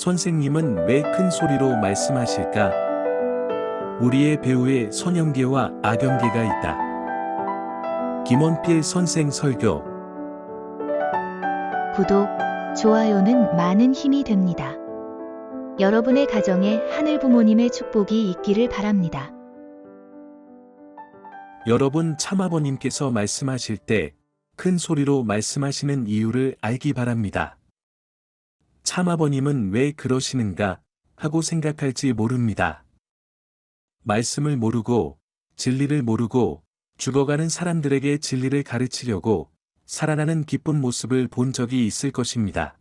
선생님은 왜 큰 소리로 말씀하실까? 우리의 배후에 선형계와 악형계가 있다. 김원필 선생 설교. 구독, 좋아요는 많은 힘이 됩니다. 여러분의 가정에 하늘 부모님의 축복이 있기를 바랍니다. 여러분 참아버님께서 말씀하실 때 큰 소리로 말씀하시는 이유를 알기 바랍니다. 참아버님은 왜 그러시는가 하고 생각할지 모릅니다. 말씀을 모르고 진리를 모르고 죽어가는 사람들에게 진리를 가르치려고 살아나는 기쁜 모습을 본 적이 있을 것입니다.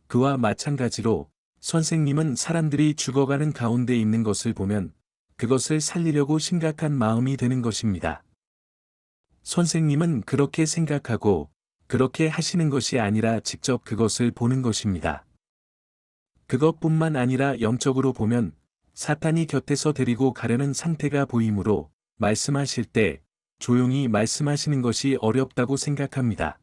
그와 마찬가지로 선생님은 사람들이 죽어가는 가운데 있는 것을 보면 그것을 살리려고 심각한 마음이 드는 것입니다. 선생님은 그렇게 생각하고 그렇게 하시는 것이 아니라 직접 그것을 보는 것입니다. 그것뿐만 아니라 영적으로 보면 사탄이 곁에서 데리고 가려는 상태가 보이므로 말씀하실 때 조용히 말씀하시는 것이 어렵다고 생각합니다.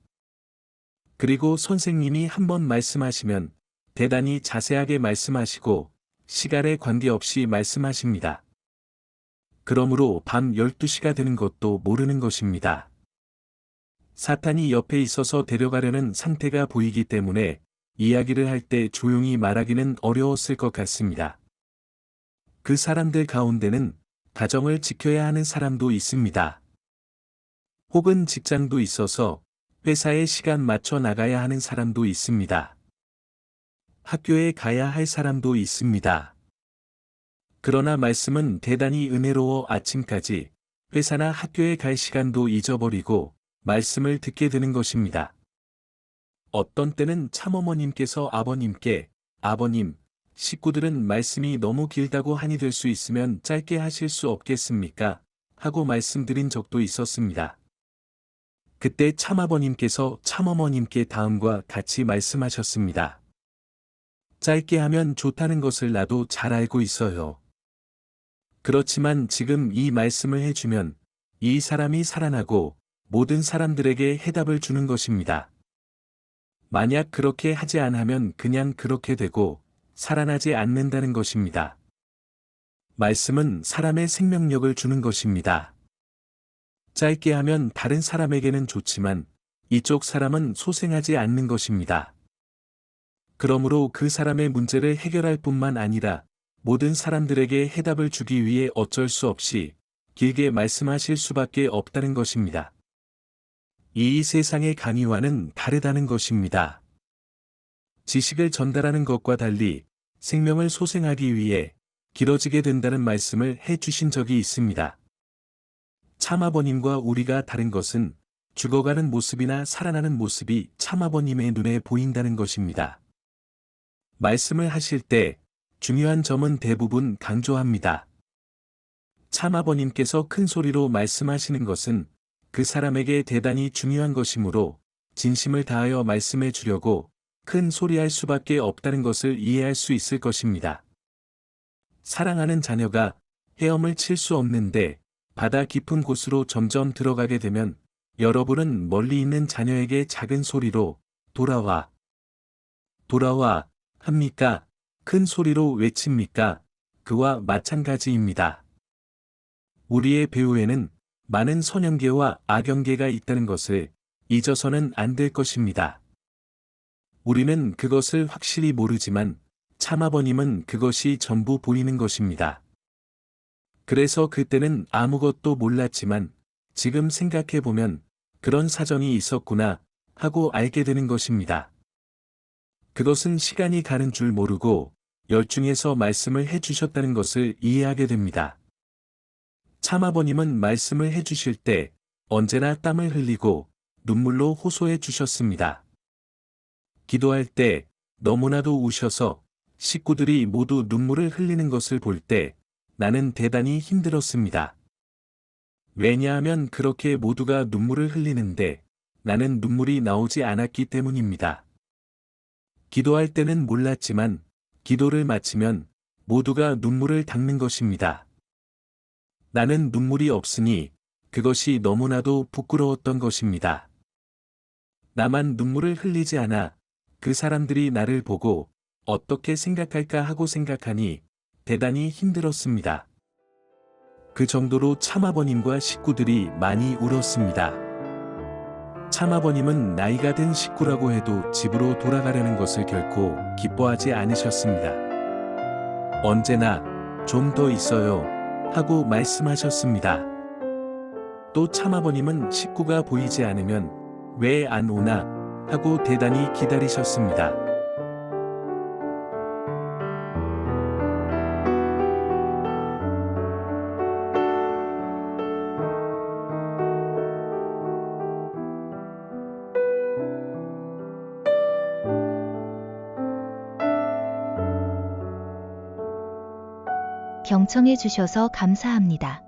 그리고 선생님이 한번 말씀하시면 대단히 자세하게 말씀하시고 시간에 관계없이 말씀하십니다. 그러므로 밤 12시가 되는 것도 모르는 것입니다. 사탄이 옆에 있어서 데려가려는 상태가 보이기 때문에 이야기를 할 때 조용히 말하기는 어려웠을 것 같습니다. 그 사람들 가운데는 가정을 지켜야 하는 사람도 있습니다. 혹은 직장도 있어서 회사에 시간 맞춰 나가야 하는 사람도 있습니다. 학교에 가야 할 사람도 있습니다. 그러나 말씀은 대단히 은혜로워 아침까지 회사나 학교에 갈 시간도 잊어버리고 말씀을 듣게 되는 것입니다. 어떤 때는 참어머님께서 아버님께 아버님, 식구들은 말씀이 너무 길다고 한이 될 수 있으면 짧게 하실 수 없겠습니까? 하고 말씀드린 적도 있었습니다. 그때 참아버님께서 참어머님께 다음과 같이 말씀하셨습니다. 짧게 하면 좋다는 것을 나도 잘 알고 있어요. 그렇지만 지금 이 말씀을 해주면 이 사람이 살아나고 모든 사람들에게 해답을 주는 것입니다. 만약 그렇게 하지 않으면 그냥 그렇게 되고 살아나지 않는다는 것입니다. 말씀은 사람의 생명력을 주는 것입니다. 짧게 하면 다른 사람에게는 좋지만 이쪽 사람은 소생하지 않는 것입니다. 그러므로 그 사람의 문제를 해결할 뿐만 아니라 모든 사람들에게 해답을 주기 위해 어쩔 수 없이 길게 말씀하실 수밖에 없다는 것입니다. 이 세상의 강의와는 다르다는 것입니다. 지식을 전달하는 것과 달리 생명을 소생하기 위해 길어지게 된다는 말씀을 해 주신 적이 있습니다. 참아버님과 우리가 다른 것은 죽어가는 모습이나 살아나는 모습이 참아버님의 눈에 보인다는 것입니다. 말씀을 하실 때 중요한 점은 대부분 강조합니다. 참아버님께서 큰 소리로 말씀하시는 것은 그 사람에게 대단히 중요한 것이므로 진심을 다하여 말씀해 주려고 큰 소리할 수밖에 없다는 것을 이해할 수 있을 것입니다. 사랑하는 자녀가 헤엄을 칠 수 없는데 바다 깊은 곳으로 점점 들어가게 되면 여러분은 멀리 있는 자녀에게 작은 소리로 돌아와, 돌아와 합니까? 큰 소리로 외칩니까? 그와 마찬가지입니다. 우리의 배후에는 많은 선형계와 악형계가 있다는 것을 잊어서는 안 될 것입니다. 우리는 그것을 확실히 모르지만 참아버님은 그것이 전부 보이는 것입니다. 그래서 그때는 아무것도 몰랐지만 지금 생각해보면 그런 사정이 있었구나 하고 알게 되는 것입니다. 그것은 시간이 가는 줄 모르고 열중해서 말씀을 해주셨다는 것을 이해하게 됩니다. 참아버님은 말씀을 해주실 때 언제나 땀을 흘리고 눈물로 호소해 주셨습니다. 기도할 때 너무나도 우셔서 식구들이 모두 눈물을 흘리는 것을 볼 때 나는 대단히 힘들었습니다. 왜냐하면 그렇게 모두가 눈물을 흘리는데 나는 눈물이 나오지 않았기 때문입니다. 기도할 때는 몰랐지만 기도를 마치면 모두가 눈물을 닦는 것입니다. 나는 눈물이 없으니 그것이 너무나도 부끄러웠던 것입니다. 나만 눈물을 흘리지 않아 그 사람들이 나를 보고 어떻게 생각할까 하고 생각하니 대단히 힘들었습니다. 그 정도로 참아버님과 식구들이 많이 울었습니다. 참아버님은 나이가 든 식구라고 해도 집으로 돌아가려는 것을 결코 기뻐하지 않으셨습니다. 언제나 좀 더 있어요 하고 말씀하셨습니다. 또 참아버님은 식구가 보이지 않으면 왜 안 오나 하고 대단히 기다리셨습니다. 경청해 주셔서 감사합니다.